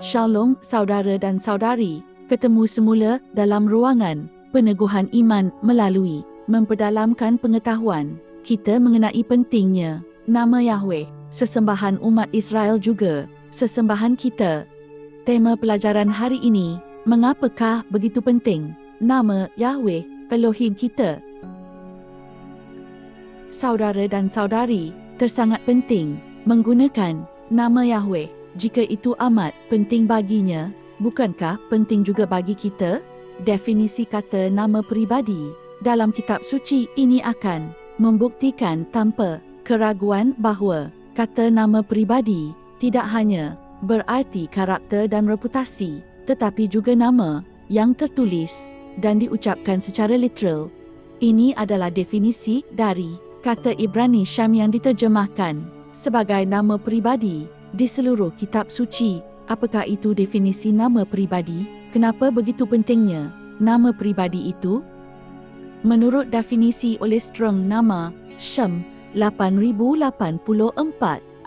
Shalom saudara dan saudari, ketemu semula dalam ruangan peneguhan iman melalui memperdalamkan pengetahuan kita mengenai pentingnya nama Yahweh, sesembahan umat Israel juga, sesembahan kita. Tema pelajaran hari ini, mengapakah begitu penting nama Yahweh, Elohim kita? Saudara dan saudari, tersangat penting menggunakan nama Yahweh. Jika itu amat penting baginya, bukankah penting juga bagi kita? Definisi kata nama peribadi dalam kitab suci ini akan membuktikan tanpa keraguan bahawa kata nama peribadi tidak hanya berarti karakter dan reputasi, tetapi juga nama yang tertulis dan diucapkan secara literal. Ini adalah definisi dari kata Ibrani Syam yang diterjemahkan sebagai nama peribadi di seluruh kitab suci. Apakah itu definisi nama peribadi? Kenapa begitu pentingnya nama peribadi itu? Menurut definisi oleh Strong, nama Shem 8084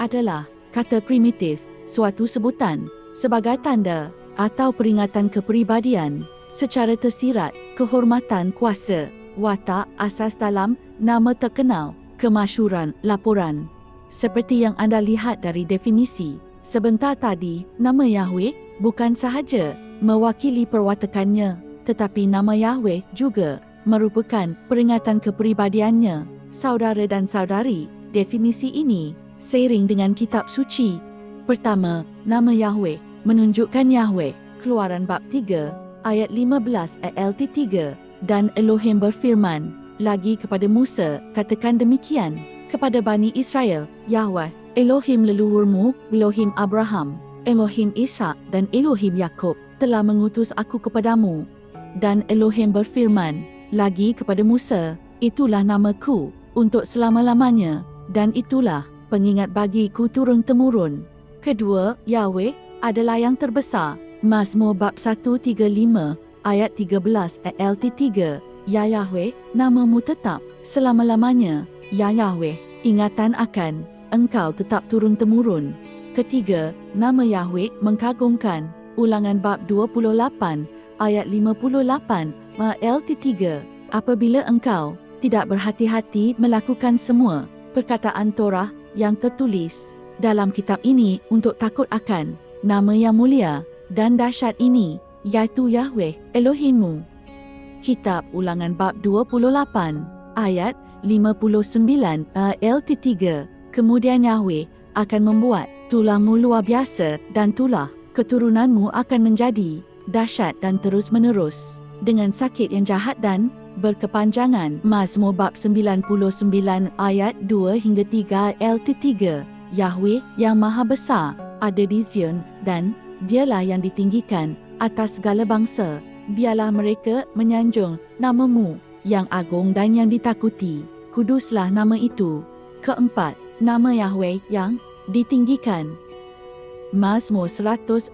adalah kata primitif, suatu sebutan sebagai tanda atau peringatan kepribadian secara tersirat, kehormatan, kuasa, watak, asas dalam nama terkenal, kemasyhuran, laporan. Seperti yang anda lihat dari definisi sebentar tadi, nama Yahweh bukan sahaja mewakili perwatakannya, tetapi nama Yahweh juga merupakan peringatan kepribadiannya. Saudara dan saudari, definisi ini seiring dengan kitab suci. Pertama, nama Yahweh menunjukkan Yahweh, Keluaran bab 3 ayat 15 ALT 3, dan Elohim berfirman lagi kepada Musa, katakan demikian kepada Bani Israel, Yahweh, Elohim leluhurmu, Elohim Abraham, Elohim Ishak dan Elohim Yakub telah mengutus aku kepadamu. Dan Elohim berfirman lagi kepada Musa, itulah namaku untuk selama-lamanya, dan itulah pengingat bagiku turun-temurun. Kedua, Yahweh adalah yang terbesar. Mazmur bab 135 ayat 13 ALT 3, Ya Yahweh, namamu tetap selama-lamanya. Ya Yahweh, ingatan akan engkau tetap turun-temurun. Ketiga, nama Yahweh mengagumkan. Ulangan bab 28 ayat 58 ALT 3, apabila engkau tidak berhati-hati melakukan semua perkataan Torah yang tertulis dalam kitab ini untuk takut akan nama yang mulia dan dahsyat ini, yaitu Yahweh Elohimmu. Kitab Ulangan bab 28 ayat 59 ALT 3, kemudian Yahweh akan membuat tulangmu luar biasa dan tulah keturunanmu akan menjadi dahsyat dan terus-menerus dengan sakit yang jahat dan berkepanjangan. Mazmur bab 99 ayat 2 hingga 3 ALT 3, Yahweh yang maha besar ada di Zion dan dialah yang ditinggikan atas segala bangsa. Biarlah mereka menyanjung namamu yang agung dan yang ditakuti. Kuduslah nama itu. Keempat, nama Yahweh yang ditinggikan. Mazmur 148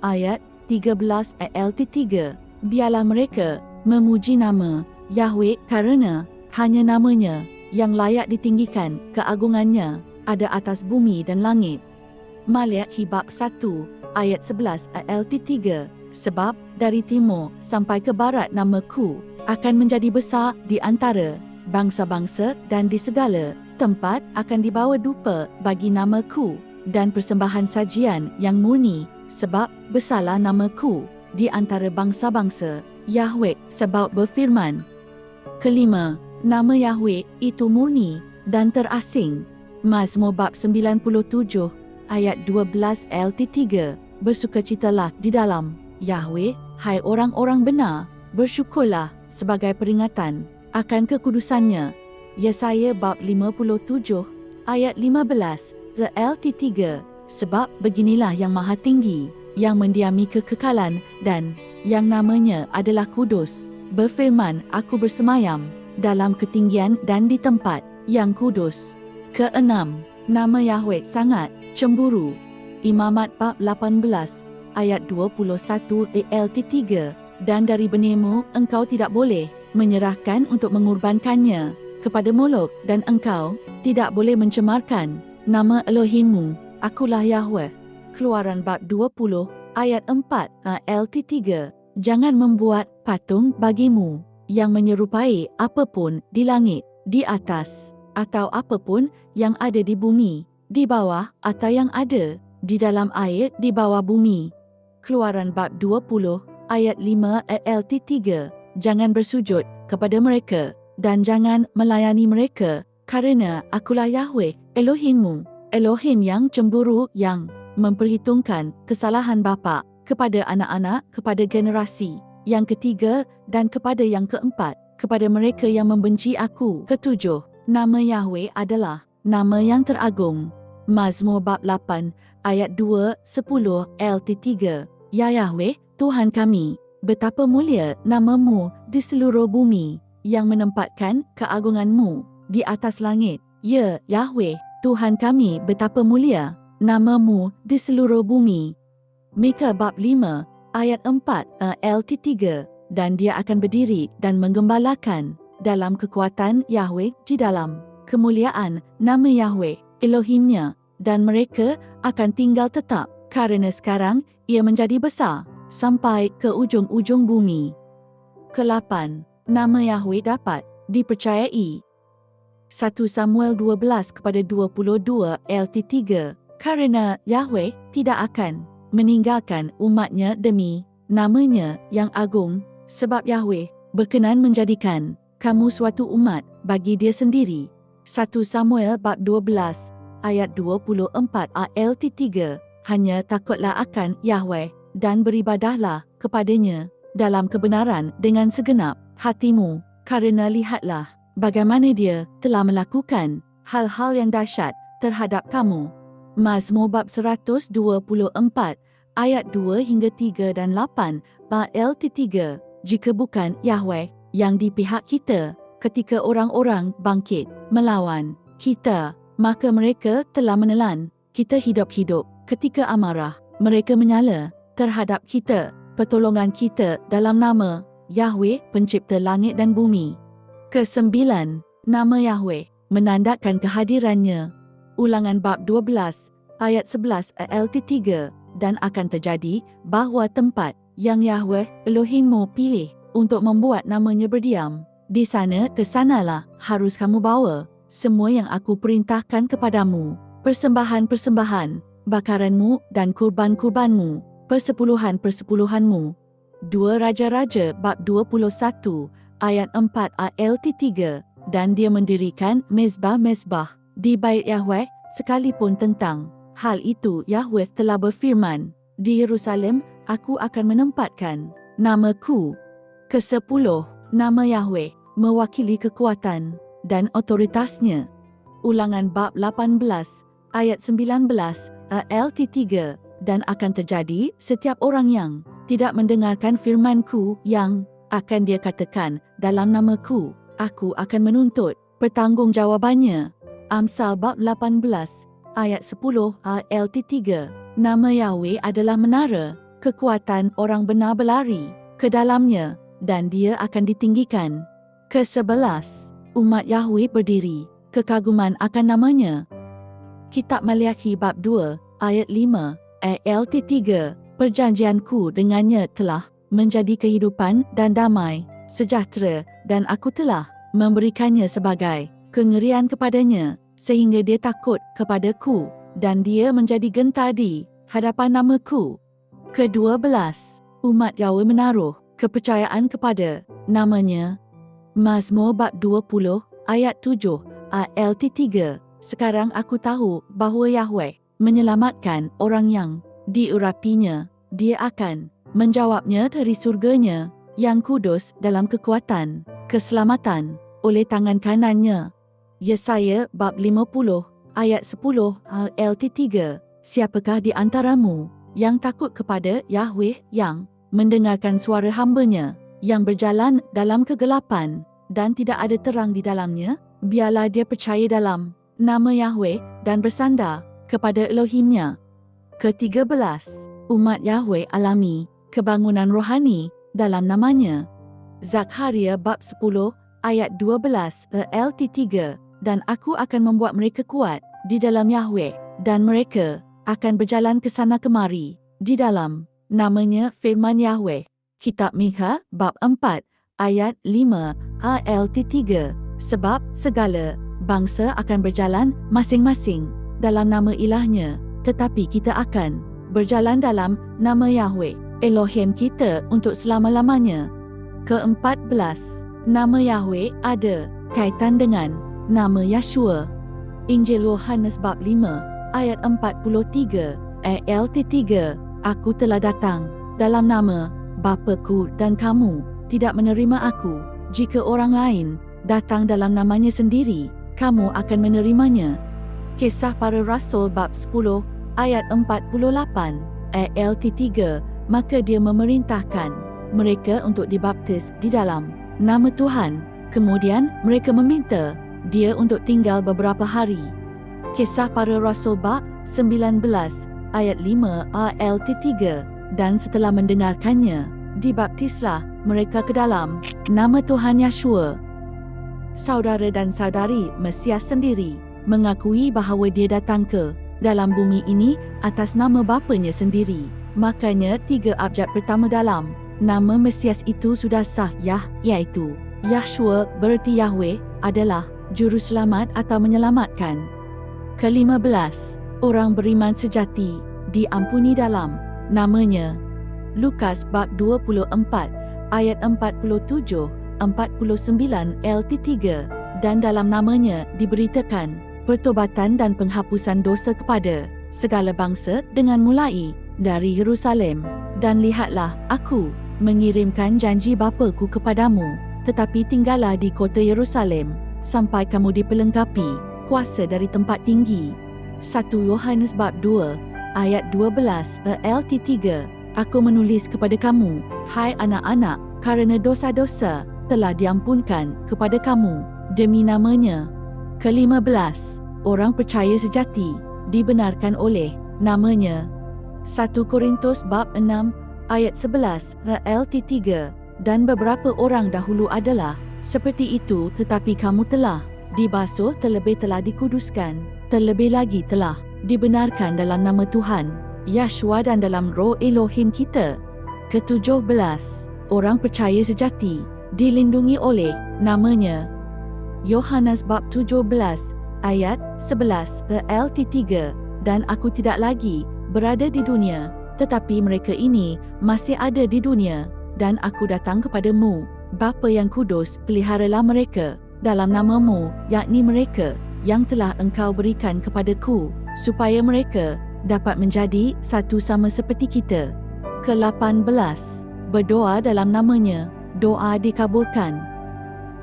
ayat 13 ALT 3, biarlah mereka memuji nama Yahweh karena hanya namanya yang layak ditinggikan, keagungannya ada atas bumi dan langit. Maliaki bab 1 ayat 11 ALT 3, sebab dari timur sampai ke barat namaku akan menjadi besar di antara bangsa-bangsa, dan di segala tempat akan dibawa dupa bagi namaku dan persembahan sajian yang murni, sebab besarlah namaku di antara bangsa-bangsa. Yahweh Sebaot berfirman. Kelima, nama Yahweh itu murni dan terasing. Mazmur bab 97 ayat 12 ALT 3, bersukacitalah di dalam Yahweh, hai orang-orang benar, bersyukurlah sebagai peringatan akan kekudusannya. Yesaya bab 57 ayat 15 ALT 3, sebab beginilah yang maha tinggi, yang mendiami kekekalan dan yang namanya adalah kudus, berfirman, aku bersemayam dalam ketinggian dan di tempat yang kudus. Keenam, nama Yahweh sangat cemburu. Imamat bab 18 ayat 21 ALT 3, dan dari benihmu engkau tidak boleh menyerahkan untuk mengorbankannya kepada Molok, dan engkau tidak boleh mencemarkan nama Elohimmu. Akulah Yahweh. Keluaran bab 20 ayat 4 LT3. Jangan membuat patung bagimu yang menyerupai apapun di langit, di atas, atau apapun yang ada di bumi, di bawah atau yang ada di dalam air di bawah bumi. Keluaran bab 20 ayat 5 LT3. Jangan bersujud kepada mereka dan jangan melayani mereka, kerana akulah Yahweh Elohimmu, Elohim yang cemburu, yang memperhitungkan kesalahan bapa kepada anak-anak, kepada generasi yang ketiga dan kepada yang keempat, kepada mereka yang membenci aku. Ketujuh, nama Yahweh adalah nama yang teragung. Mazmur bab 8 ayat 2, 10 LT3. Ya Yahweh, Tuhan kami, betapa mulia namamu di seluruh bumi, yang menempatkan keagunganmu di atas langit. Ya Yahweh, Tuhan kami, betapa mulia namamu di seluruh bumi. Mika bab 5 ayat 4 LT3. Dan dia akan berdiri dan menggembalakan dalam kekuatan Yahweh, di dalam kemuliaan nama Yahweh Elohimnya, dan mereka akan tinggal tetap, kerana sekarang ia menjadi besar sampai ke ujung-ujung bumi. Ke-8. Nama Yahweh dapat dipercayai. 1 Samuel 12 kepada 22 LT3. Kerana Yahweh tidak akan meninggalkan umatnya demi namanya yang agung, sebab Yahweh berkenan menjadikan kamu suatu umat bagi dia sendiri. 1 Samuel bab 12 ayat 24 LT3. Hanya takutlah akan Yahweh dan beribadahlah kepadanya dalam kebenaran dengan segenap hatimu, kerana lihatlah bagaimana dia telah melakukan hal-hal yang dahsyat terhadap kamu. Mazmur bab 124 ayat 2 hingga 3 dan 8 LT3. Jika bukan Yahweh yang di pihak kita ketika orang-orang bangkit melawan kita, maka mereka telah menelan kita hidup-hidup. Ketika amarah mereka menyala terhadap kita, pertolongan kita dalam nama Yahweh pencipta langit dan bumi. Ke-9. Nama Yahweh menandakan kehadirannya. Ulangan bab 12 ayat 11 LT3. Dan akan terjadi bahawa tempat yang Yahweh Elohimmu pilih untuk membuat namanya berdiam, di sana ke sanalah harus kamu bawa semua yang aku perintahkan kepadamu, persembahan-persembahan, bakaranmu dan kurban-kurbanmu, persepuluhan-persepuluhanmu. 2 Raja-Raja bab 21 ayat 4 LT3. Dan dia mendirikan mezbah-mezbah di bait Yahweh, sekalipun tentang hal itu Yahweh telah berfirman, di Yerusalem aku akan menempatkan namaku. Ke-10. Nama Yahweh mewakili kekuatan dan otoritasnya. Ulangan bab 18 ayat 19 LT3. Dan akan terjadi setiap orang yang tidak mendengarkan firmanku yang akan dia katakan dalam namaku, aku akan menuntut pertanggungjawabannya. Amsal bab 18 ayat 10 LT3. Nama Yahweh adalah menara, kekuatan orang benar berlari ke dalamnya, dan dia akan ditinggikan. Ke-11. Umat Yahweh berdiri, kekaguman akan namanya. Kitab Maliaki bab 2 ayat 5 LT3. Perjanjianku dengannya telah menjadi kehidupan dan damai, sejahtera, dan aku telah memberikannya sebagai kengerian kepadanya, sehingga dia takut kepadaku, dan dia menjadi gentar di hadapan namaku. Ke-12. Umat Yahweh menaruh kepercayaan kepada namanya. Mazmur bab 20 ayat 7 LT3. Sekarang aku tahu bahawa Yahweh menyelamatkan orang yang diurapinya. Dia akan menjawabnya dari surganya yang kudus dalam kekuatan keselamatan oleh tangan kanannya. Yesaya bab 50 ayat 10 LT3. Siapakah di antaramu yang takut kepada Yahweh, yang mendengarkan suara hamba-Nya, yang berjalan dalam kegelapan dan tidak ada terang di dalamnya? Biarlah dia percaya dalam nama Yahweh dan bersandar kepada Elohimnya. Ke-13. Umat Yahweh alami kebangunan rohani dalam namanya. Zakaria bab 10 ayat 12 LT3. Dan aku akan membuat mereka kuat di dalam Yahweh, dan mereka akan berjalan ke sana kemari. Di dalam namanya firman Yahweh. Kitab Mikha bab 4 ayat 5 ALT 3. Sebab segala bangsa akan berjalan masing-masing dalam nama ilahnya, tetapi kita akan berjalan dalam nama Yahweh, Elohim kita untuk selama-lamanya. Ke-14, nama Yahweh ada kaitan dengan nama Yeshua. Injil Yohanes bab 5 ayat 43 ALT 3. Aku telah datang dalam nama Bapaku dan kamu tidak menerima aku. Jika orang lain datang dalam namanya sendiri, kamu akan menerimanya. Kisah Para Rasul bab 10 ayat 48 ALT 3. Maka dia memerintahkan mereka untuk dibaptis di dalam nama Tuhan. Kemudian mereka meminta dia untuk tinggal beberapa hari. Kisah Para Rasul bab 19 ayat 5 ALT 3. Dan setelah mendengarkannya, dibaptislah mereka ke dalam nama Tuhan Yeshua. Saudara dan saudari, Mesias sendiri mengakui bahawa dia datang ke dalam bumi ini atas nama Bapanya sendiri. Makanya 3 abjad pertama dalam nama Mesias itu sudah sah, iaitu Yeshua berarti Yahweh adalah juru selamat atau menyelamatkan. Ke-15, orang beriman sejati diampuni dalam namanya. Lukas bab 24 ayat 47 49 LT 3. Dan dalam namanya diberitakan pertobatan dan penghapusan dosa kepada segala bangsa dengan mulai dari Yerusalem. Dan lihatlah, aku mengirimkan janji Bapaku kepadamu, tetapi tinggallah di kota Yerusalem sampai kamu dipelengkapi kuasa dari tempat tinggi. 1 Yohanes bab 2 ayat 12 LT 3. Aku menulis kepada kamu, hai anak-anak, kerana dosa-dosa telah diampunkan kepada kamu demi namanya. Ke-15, orang percaya sejati dibenarkan oleh namanya. 1 Korintus bab 6 ayat 11 LT 3. Dan beberapa orang dahulu adalah seperti itu, tetapi kamu telah dibasuh, terlebih telah dikuduskan, terlebih lagi telah dibenarkan dalam nama Tuhan Yeshua dan dalam roh Elohim kita. Ke-17, orang percaya sejati dilindungi oleh namanya. Yohanes bab 17 ayat 11 LT 3. Dan aku tidak lagi berada di dunia, tetapi mereka ini masih ada di dunia, dan aku datang kepadamu. Bapa yang kudus, peliharalah mereka dalam namamu, yakni mereka yang telah engkau berikan kepadaku, supaya mereka dapat menjadi satu sama seperti kita. Ke-18, berdoa dalam namanya, doa dikabulkan.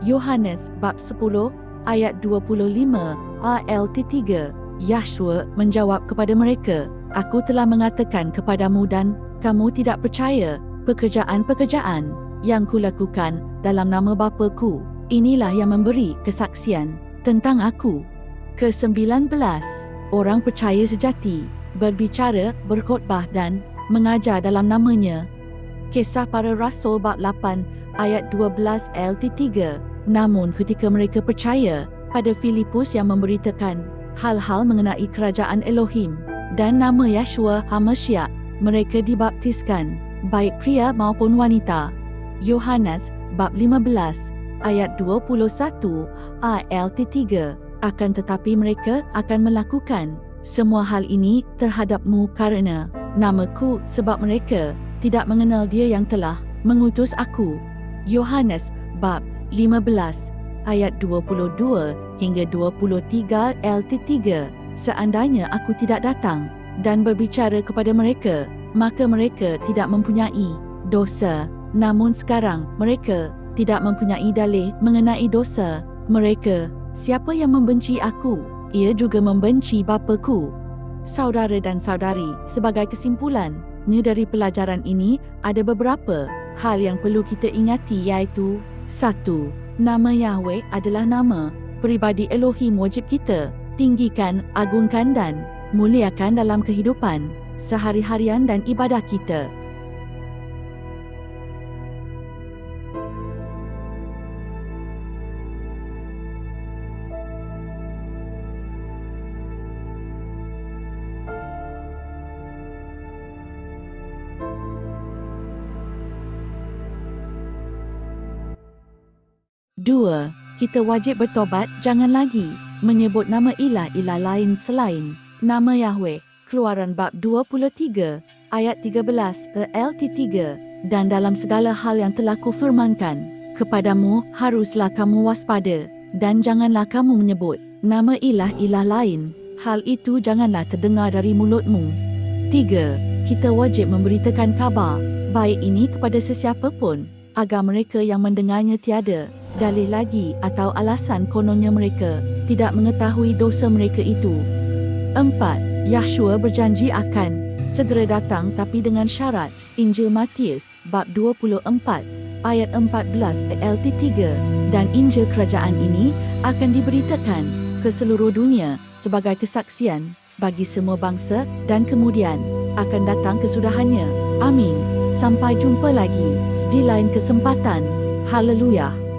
Yohanes bab 10 ayat 25 ALT 3. Yeshua menjawab kepada mereka, aku telah mengatakan kepadamu dan kamu tidak percaya pekerjaan-pekerjaan yang kulakukan dalam nama Bapaku. Inilah yang memberi kesaksian tentang aku. Ke-19, orang percaya sejati berbicara, berkhotbah dan mengajar dalam namanya. Kisah Para Rasul bab 8 ayat 12 LT 3. Namun ketika mereka percaya pada Filipus yang memberitakan hal-hal mengenai kerajaan Elohim dan nama Yeshua HaMashiach, mereka dibaptiskan, baik pria maupun wanita. Yohanes bab 15 ayat 21 ALT 3. Akan tetapi mereka akan melakukan semua hal ini terhadapmu karena namaku, sebab mereka tidak mengenal dia yang telah mengutus aku. Yohanes bab 15 ayat 22 hingga 23 LT 3. Seandainya aku tidak datang dan berbicara kepada mereka, maka mereka tidak mempunyai dosa. Namun sekarang mereka tidak mempunyai dalih mengenai dosa mereka. Siapa yang membenci aku, ia juga membenci Bapaku. Saudara dan saudari, sebagai kesimpulannya dari pelajaran ini, ada beberapa hal yang perlu kita ingati, iaitu 1. Nama Yahweh adalah nama peribadi Elohim. Wajib kita tinggikan, agungkan dan muliakan dalam kehidupan sehari-harian dan ibadah kita. 2. Kita wajib bertobat, jangan lagi menyebut nama ilah-ilah lain selain nama Yahweh. Keluaran bab 23 ayat 13 LT3. Dan dalam segala hal yang telah kufirmankan kepadamu, haruslah kamu waspada dan janganlah kamu menyebut nama ilah-ilah lain. Hal itu janganlah terdengar dari mulutmu. 3. Kita wajib memberitakan kabar baik ini kepada sesiapa pun, agar mereka yang mendengarnya tiada dalih lagi atau alasan kononnya mereka tidak mengetahui dosa mereka itu. 4. Yahshua berjanji akan segera datang tapi dengan syarat. Injil Matius bab 24 ayat 14 LT3. Dan Injil kerajaan ini akan diberitakan ke seluruh dunia sebagai kesaksian bagi semua bangsa dan kemudian akan datang kesudahannya. Amin. Sampai jumpa lagi di lain kesempatan. Haleluya.